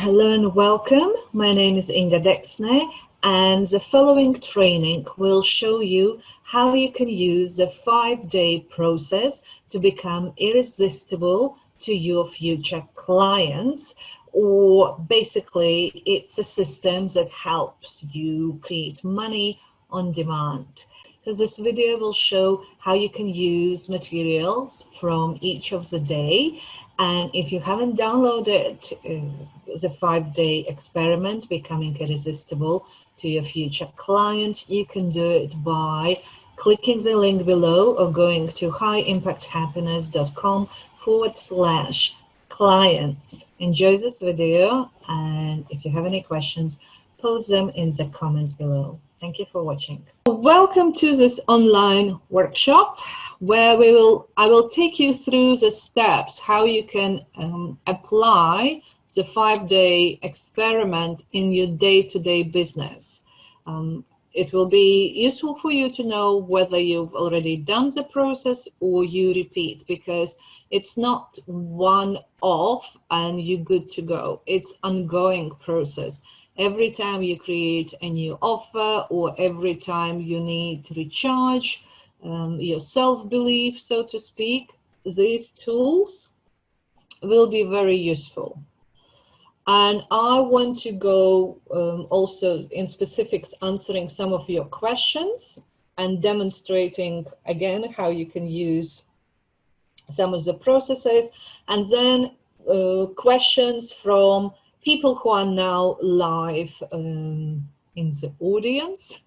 Hello and welcome. My name is Inga Deksne, and the following training will show you how you can use a 5-day process to become irresistible to your future clients. Or basically, it's a system that helps you create money on demand. So this video will show how you can use materials from each of the day. And if you haven't downloaded the 5-day experiment, Becoming Irresistible to your future client, you can do it by clicking the link below or going to highimpacthappiness.com/clients. Enjoy this video, and if you have any questions, post them in the comments below. Thank you for watching. Welcome to this online workshop where I will take you through the steps how you can apply the 5-day experiment in your day-to-day business. It will be useful for you to know whether you've already done the process or you repeat, because it's not one-off and you're good to go. It's ongoing process. Every time you create a new offer or every time you need to recharge your self-belief, so to speak, these tools will be very useful. And I want to go also in specifics answering some of your questions and demonstrating again how you can use some of the processes, and then questions from people who are now live in the audience.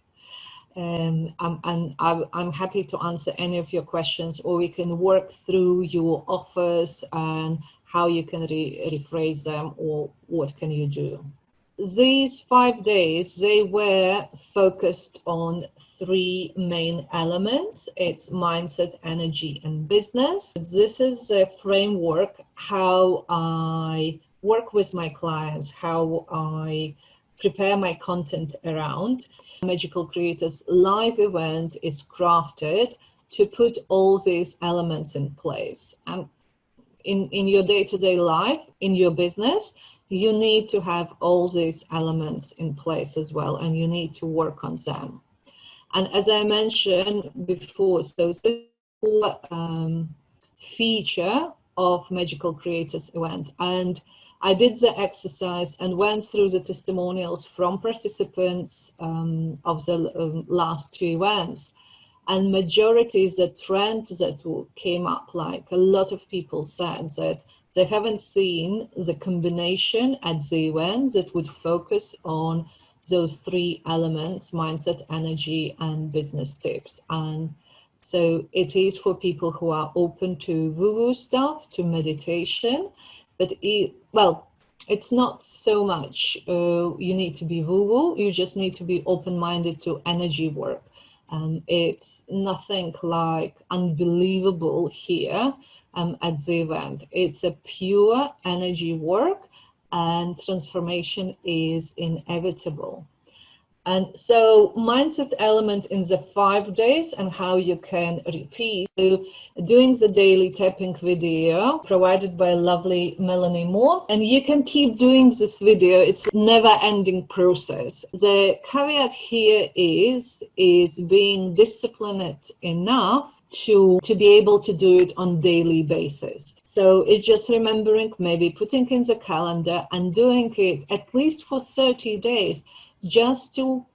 And I'm happy to answer any of your questions, or we can work through your offers and how you can rephrase them, or what can you do. These 5 days, they were focused on 3 main elements. It's mindset, energy, and business. This is the framework how I work with my clients, how I prepare my content around. Magical Creators live event is crafted to put all these elements in place. And in your day-to-day life, in your business, you need to have all these elements in place as well, and you need to work on them. And as I mentioned before, so this is a feature of Magical Creators event, and I did the exercise and went through the testimonials from participants of the last 2 events. And majority is the trend that came up, like a lot of people said that they haven't seen the combination at the event that would focus on those 3 elements: mindset, energy, and business tips. And so it is for people who are open to woo-woo stuff, to meditation. But it's not so much you need to be woo-woo, you just need to be open-minded to energy work. It's nothing like unbelievable here at the event. It's a pure energy work, and transformation is inevitable. And so mindset element in the 5 days and how you can repeat. So doing the daily tapping video provided by lovely Melanie Moore, and you can keep doing this video. It's a never-ending process. The caveat here is being disciplined enough to be able to do it on daily basis. So it's just remembering, maybe putting in the calendar and doing it at least for 30 days, just to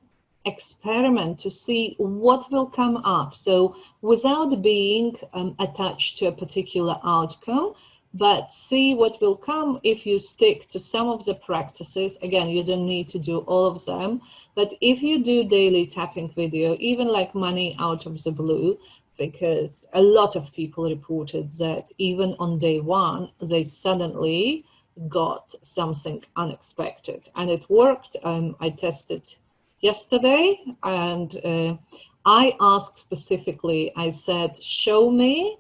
experiment, to see what will come up. So without being attached to a particular outcome, but see what will come if you stick to some of the practices. Again, you don't need to do all of them, but if you do daily tapping video, even like money out of the blue, because a lot of people reported that even on day 1, they suddenly got something unexpected, and it worked. I tested yesterday, and I asked specifically, I said, show me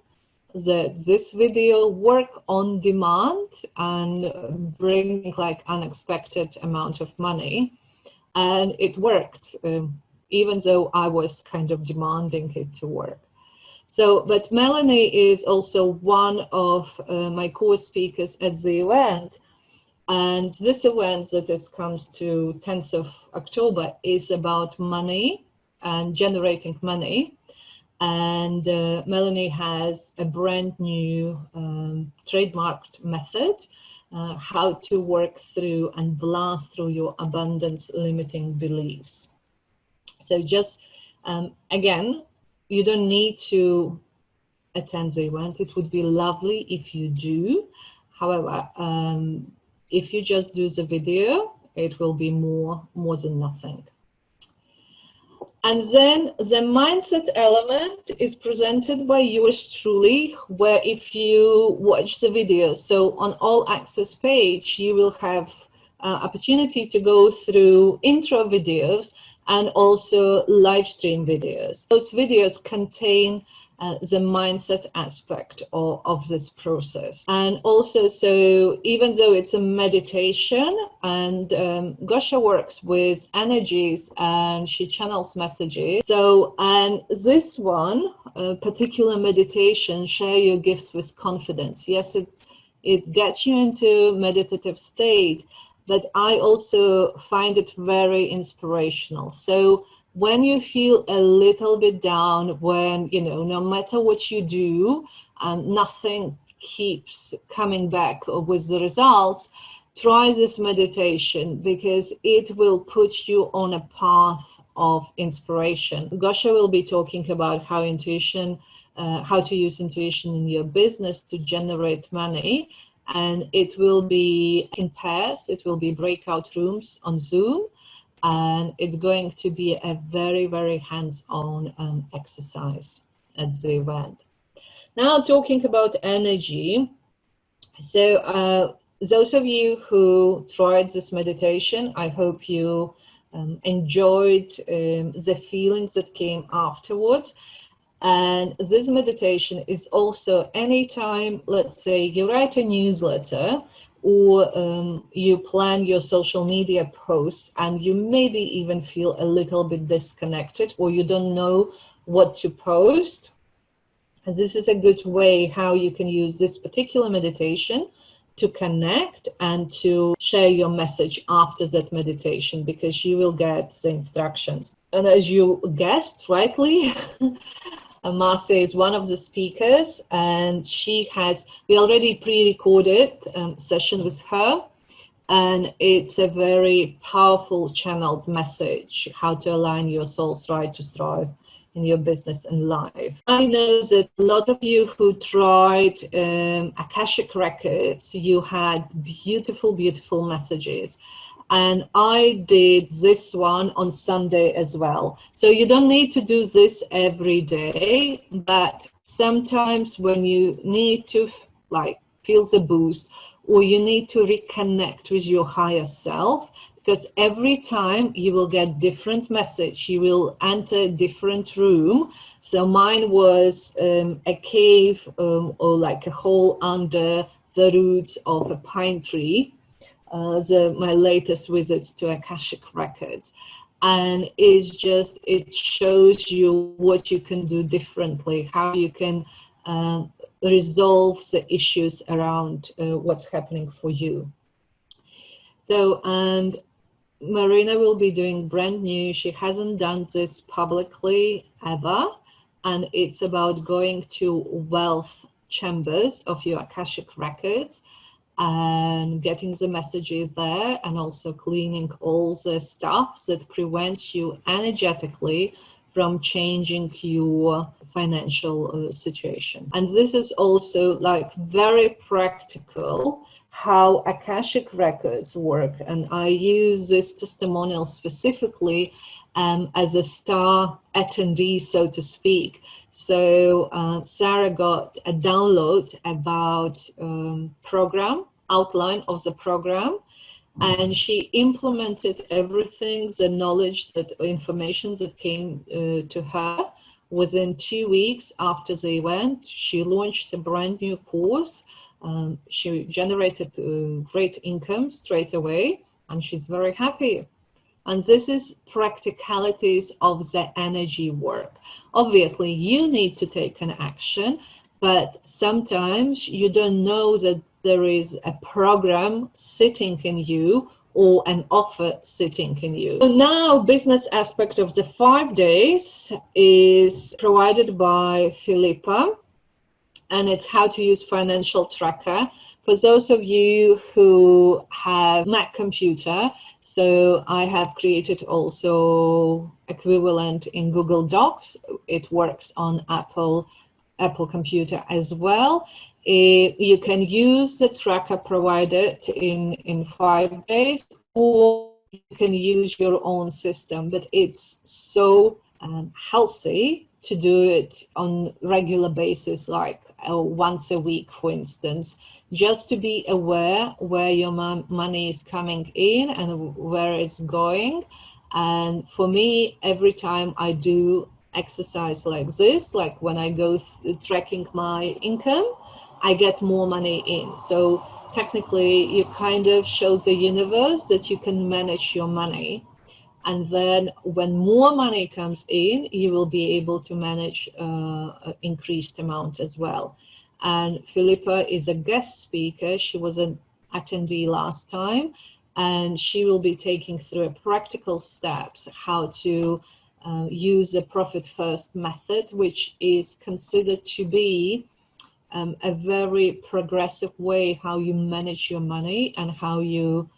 that this video work on demand and bring like unexpected amount of money, and it worked, even though I was kind of demanding it to work. So, but Melanie is also one of my co-speakers at the event, And this event that comes to 10th of October is about money and generating money. And Melanie has a brand new trademarked method, how to work through and blast through your abundance limiting beliefs. So just, again, you don't need to attend the event. It would be lovely if you do. However, if you just do the video, it will be more than nothing. And then the mindset element is presented by yours truly, where if you watch the video, so on all access page, you will have opportunity to go through intro videos and also live stream videos. Those videos contain the mindset aspect of this process. And also, so even though it's a meditation, and Gosha works with energies and she channels messages. So, and this one, particular meditation, share your gifts with confidence. Yes, it gets you into meditative state, but I also find it very inspirational. So when you feel a little bit down, when, you know, no matter what you do, nothing keeps coming back with the results, try this meditation because it will put you on a path of inspiration. Gosha will be talking about how intuition, how to use intuition in your business to generate money. And it will be in pairs, it will be breakout rooms on Zoom. And it's going to be a very, very hands-on exercise at the event. Now, talking about energy. So those of you who tried this meditation, I hope you enjoyed the feelings that came afterwards. And this meditation is also anytime, let's say, you write a newsletter or you plan your social media posts and you maybe even feel a little bit disconnected or you don't know what to post. And this is a good way how you can use this particular meditation to connect and to share your message after that meditation, because you will get the instructions. And as you guessed rightly, Marcia is one of the speakers, and we already pre-recorded session with her, and it's a very powerful channeled message, how to align your soul's right to thrive in your business and life. I know that a lot of you who tried Akashic Records, you had beautiful, beautiful messages. And I did this one on Sunday as well. So you don't need to do this every day, but sometimes when you need to feel the boost, or you need to reconnect with your higher self, because every time you will get different message, you will enter a different room. So mine was a cave or like a hole under the roots of a pine tree. My latest visits to Akashic Records, and it shows you what you can do differently, how you can resolve the issues around what's happening for you. So, and Marina will be doing brand new, she hasn't done this publicly ever, and it's about going to wealth chambers of your Akashic Records and getting the messages there, and also cleaning all the stuff that prevents you energetically from changing your financial situation. And this is also like very practical how Akashic Records work, and I use this testimonial specifically as a star attendee, so to speak. So Sarah got a download about outline of the program, and she implemented everything, the knowledge, information that came to her. Within 2 weeks after the event, she launched a brand new course. She generated great income straight away, and she's very happy. And this is practicalities of the energy work. Obviously, you need to take an action, but sometimes you don't know that there is a program sitting in you or an offer sitting in you. So now business aspect of the 5 days is provided by Philippa, and it's how to use financial tracker. For those of you who have Mac computer, so I have created also equivalent in Google Docs. It works on Apple computer as well. You can use the tracker provided in 5 days, or you can use your own system, but it's so healthy to do it on regular basis, like once a week, for instance, just to be aware where your money is coming in and where it's going. And for me, every time I do exercise like this, like when I go tracking my income, I get more money in. So technically, you kind of shows the universe that you can manage your money. And then when more money comes in, you will be able to manage an increased amount as well. And Philippa is a guest speaker. She was an attendee last time, and she will be taking through practical steps how to use the profit first method, which is considered to be a very progressive way how you manage your money and how you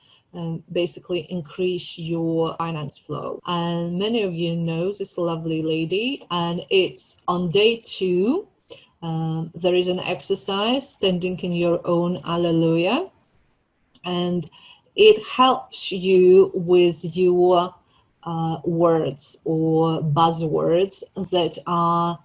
basically increase your finance flow. And many of you know this lovely lady, and it's on day 2. There is an exercise, standing in your own Alleluia, and it helps you with your words or buzzwords that are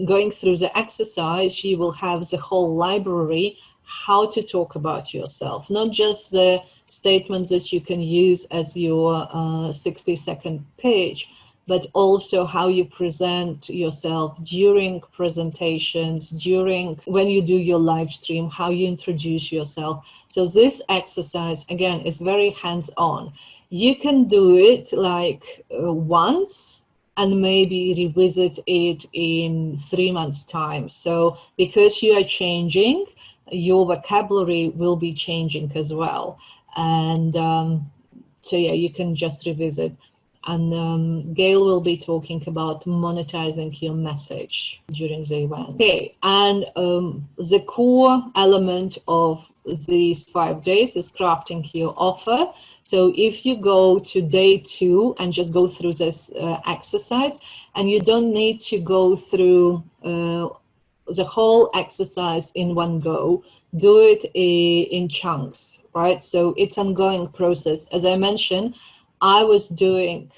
going through the exercise. You will have the whole library how to talk about yourself, not just the statements that you can use as your 60-second pitch, but also how you present yourself during presentations, during when you do your live stream, how you introduce yourself. So this exercise, again, is very hands-on. You can do it like once and maybe revisit it in 3 months' time. So because you are changing, your vocabulary will be changing as well. And so yeah, you can just revisit. And Gail will be talking about monetizing your message during the event. Okay, and the core element of these 5 days is crafting your offer. So if you go to day 2 and just go through this exercise, and you don't need to go through the whole exercise in one go, do it in chunks, right? So it's an ongoing process. As I mentioned, I was doing,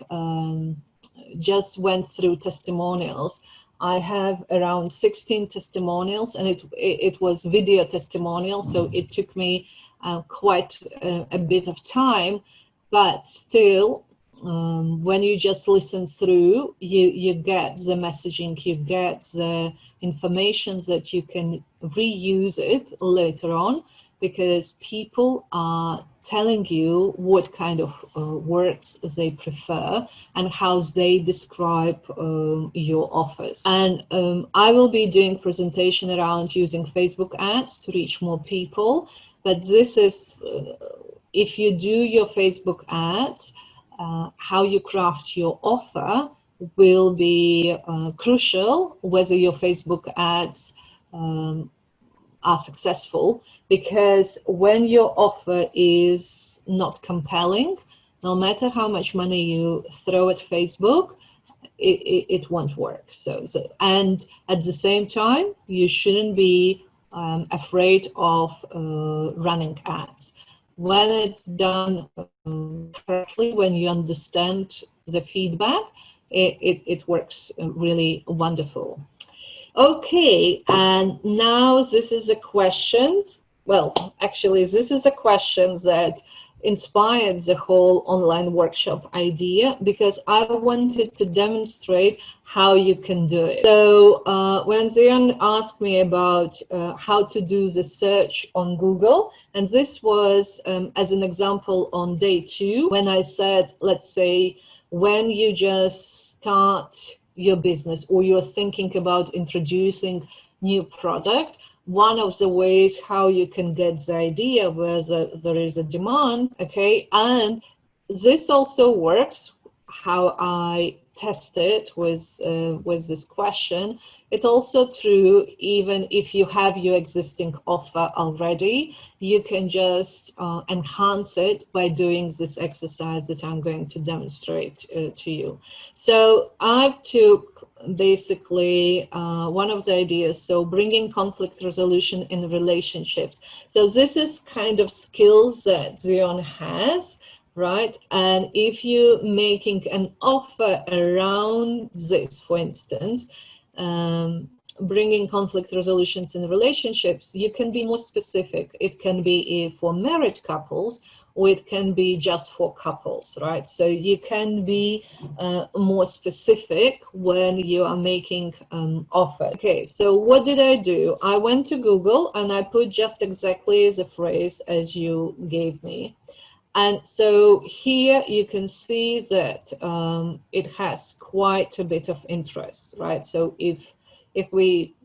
just went through testimonials. I have around 16 testimonials, and it was video testimonials, so it took me quite a bit of time, but still, when you just listen through, you get the messaging, you get the information that you can reuse it later on, because people are telling you what kind of words they prefer and how they describe your offers. And I will be doing presentation around using Facebook ads to reach more people, but this is, if you do your Facebook ads, how you craft your offer will be crucial whether your Facebook ads are successful, because when your offer is not compelling, no matter how much money you throw at Facebook, it won't work. So and at the same time, you shouldn't be afraid of running ads. When it's done correctly, when you understand the feedback, it works really wonderful. Okay, and now this is a question. Well, actually, this is a question that inspired the whole online workshop idea, because I wanted to demonstrate how you can do it. So when Zion asked me about how to do the search on Google, and this was as an example on day 2, when I said, let's say, when you just start your business or you're thinking about introducing new product, one of the ways how you can get the idea whether there is a demand, okay? And this also works, how I tested with this question. It's also true, even if you have your existing offer already, you can just enhance it by doing this exercise that I'm going to demonstrate to you. So I took basically one of the ideas, so bringing conflict resolution in relationships. So this is kind of skills that Zion has, right? And if you're making an offer around this, for instance, bringing conflict resolutions in relationships, you can be more specific. It can be for married couples, or it can be just for couples, right? So you can be more specific when you are making offer. Okay, so what did I do? I went to Google and I put just exactly the phrase as you gave me. And so here you can see that it has quite a bit of interest, right? So if we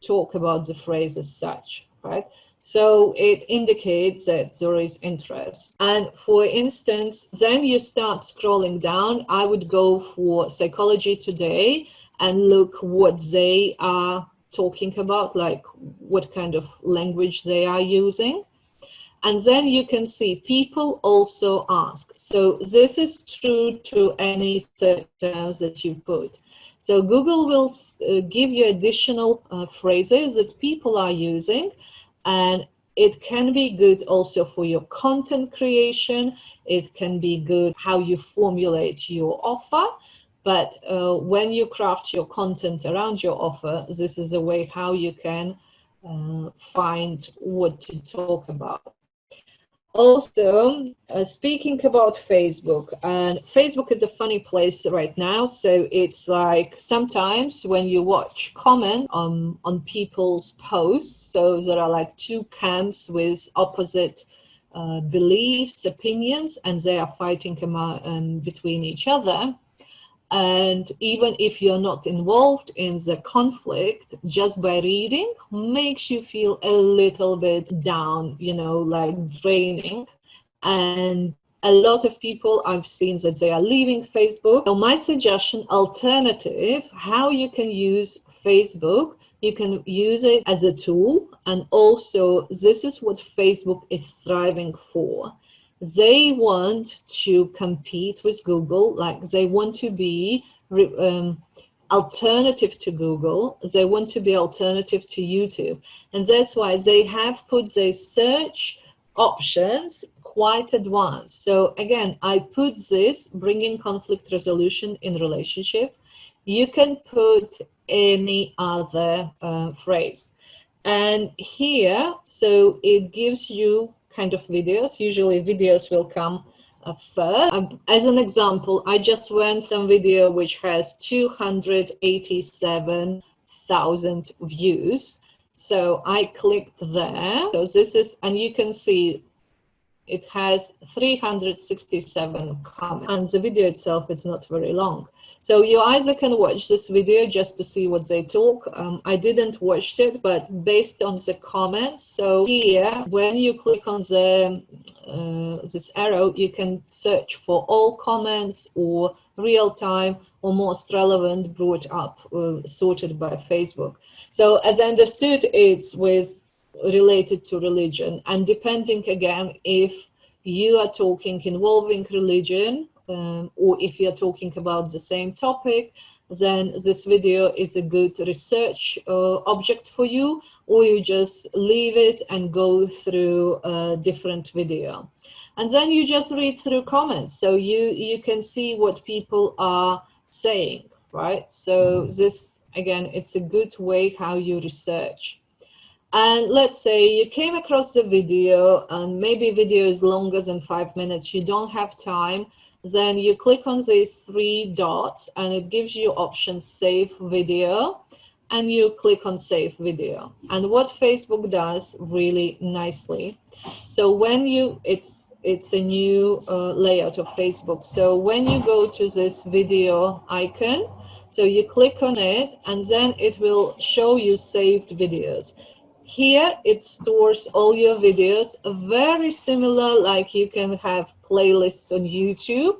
talk about the phrase as such, right? So it indicates that there is interest. And for instance, then you start scrolling down. I would go for Psychology Today and look what they are talking about, like what kind of language they are using. And then you can see people also ask. So this is true to any search terms that you put. So Google will give you additional phrases that people are using, and it can be good also for your content creation. It can be good how you formulate your offer. But when you craft your content around your offer, this is a way how you can find what to talk about. Also, speaking about Facebook, and Facebook is a funny place right now. So it's like sometimes when you watch comment on people's posts, so there are like two camps with opposite beliefs, opinions, and they are fighting between each other. And even if you're not involved in the conflict, just by reading makes you feel a little bit down, you know, like draining. And a lot of people I've seen that they are leaving Facebook. So my suggestion, alternative, how you can use Facebook, you can use it as a tool. And also this is what Facebook is thriving for. They want to compete with Google, like they want to be alternative to Google. They want to be alternative to YouTube. And that's why they have put their search options quite advanced. So again, I put this, bringing conflict resolution in relationship. You can put any other phrase. And here, so it gives you kind of videos. Usually videos will come first. As an example, I just went on video which has 287,000 views. So I clicked there. So this is, and you can see it has 367 comments. And the video itself, it's not very long. So you either can watch this video just to see what they talk. I didn't watch it, but based on the comments. So here, when you click on the this arrow, you can search for all comments or real time or most relevant brought up, sorted by Facebook. So as I understood, it's related to religion, and depending again if you are talking involving religion, or if you're talking about the same topic, then this video is a good research object for you, or you just leave it and go through a different video. And then you just read through comments, so you can see what people are saying, right? So this, again, it's a good way how you research. And let's say you came across the video, and maybe video is longer than 5 minutes, you don't have time. Then you click on the 3 dots and it gives you options save video, and you click on save video. And what Facebook does really nicely, so when you, it's a new layout of Facebook. So when you go to this video icon, so you click on it and then it will show you saved videos. Here it stores all your videos, very similar like you can have playlists on YouTube.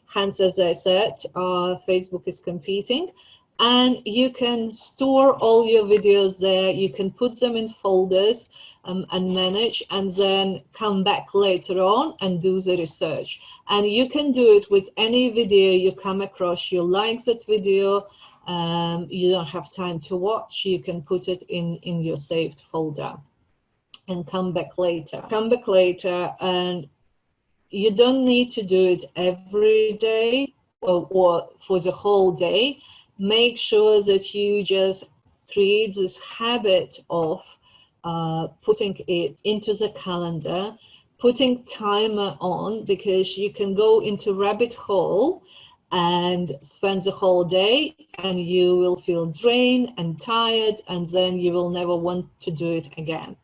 Hence, as I said, Facebook is competing. And you can store all your videos there. You can put them in folders and manage, and then come back later on and do the research. And you can do it with any video you come across. You like that video, you don't have time to watch, you can put it in your saved folder and come back later. And you don't need to do it every day or for the whole day. Make sure that you just create this habit of putting it into the calendar, putting timer on, because you can go into rabbit hole and spend the whole day and you will feel drained and tired, and then you will never want to do it again.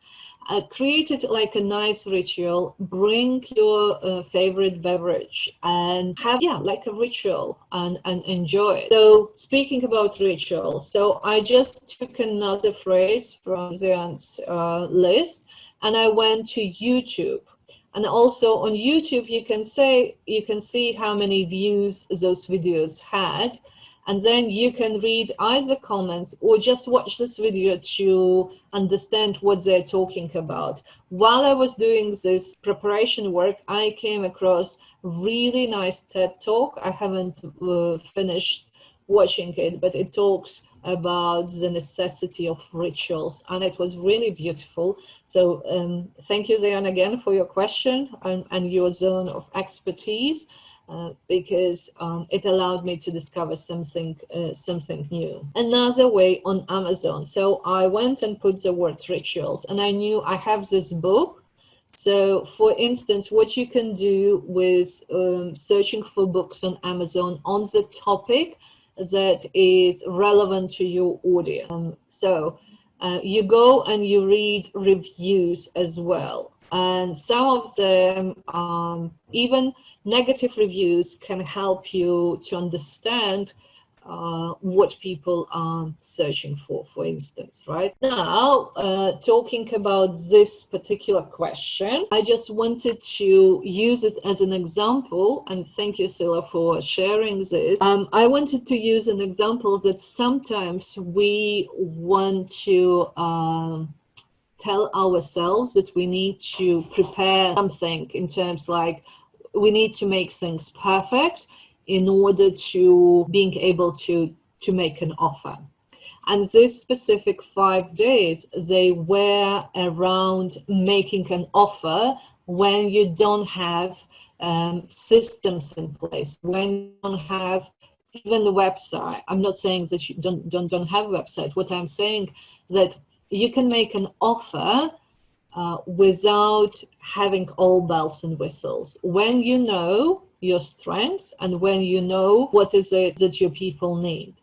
Create it like a nice ritual. Bring your favorite beverage and have, like a ritual, and enjoy it. So speaking about rituals, so I just took another phrase from Zian's list, and I went to YouTube. And also on YouTube, you can see how many views those videos had. And then you can read either comments or just watch this video to understand what they're talking about. While I was doing this preparation work, I came across really nice TED Talk. I haven't finished watching it, but it talks about the necessity of rituals, and it was really beautiful. So thank you, Zian, again for your question and your zone of expertise. Because it allowed me to discover something new. Another way on Amazon. So I went and put the word rituals, and I knew I have this book. So for instance, what you can do with searching for books on Amazon on the topic that is relevant to your audience. You go and you read reviews as well. And some of them, even negative reviews, can help you to understand what people are searching for instance, right? Now, talking about this particular question, I just wanted to use it as an example, and thank you, Sila, for sharing this. I wanted to use an example that sometimes we want to tell ourselves that we need to prepare something in terms like we need to make things perfect in order to being able to make an offer. And this specific 5 days, they were around making an offer when you don't have systems in place, when you don't have even the website. I'm not saying that you don't have a website. What I'm saying is that you can make an offer without having all bells and whistles. When you know your strengths and when you know what is it that your people need.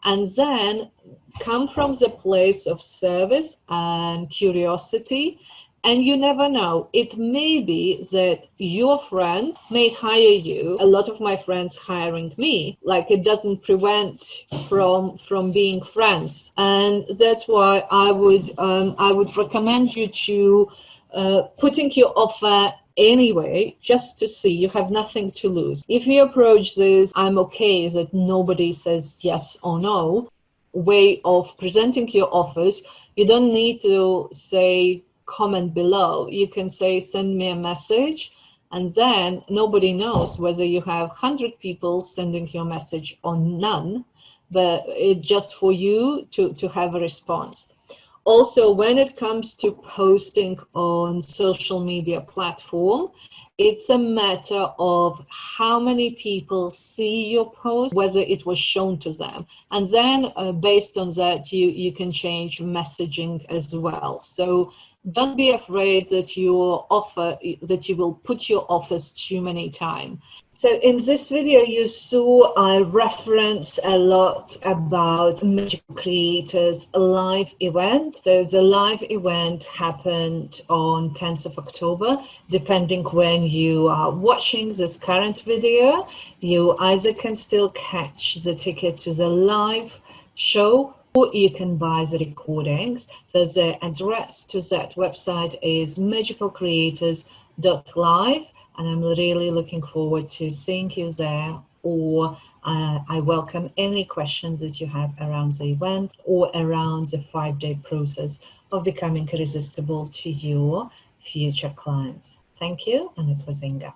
And then come from the place of service and curiosity. And you never know, it may be that your friends may hire you. A lot of my friends hiring me, like it doesn't prevent from being friends. And that's why I would recommend you to putting your offer anyway, just to see. You have nothing to lose. If you approach this, I'm okay that nobody says yes or no way of presenting your offers, you don't need to say comment below. You can say send me a message, and then nobody knows whether you have 100 people sending your message or none, but it's just for you to have a response. Also, when it comes to posting on social media platform, it's a matter of how many people see your post, whether it was shown to them. And then based on that, you can change messaging as well. So don't be afraid that you will put your offers too many times. So in this video, you saw I reference a lot about Magical Creators live event. So the live event happened on 10th of October. Depending when you are watching this current video, you either can still catch the ticket to the live show or you can buy the recordings. So the address to that website is magicalcreators.live, and I'm really looking forward to seeing you there, or I welcome any questions that you have around the event or around the 5-day process of becoming irresistible to your future clients. Thank you, and it was Inga.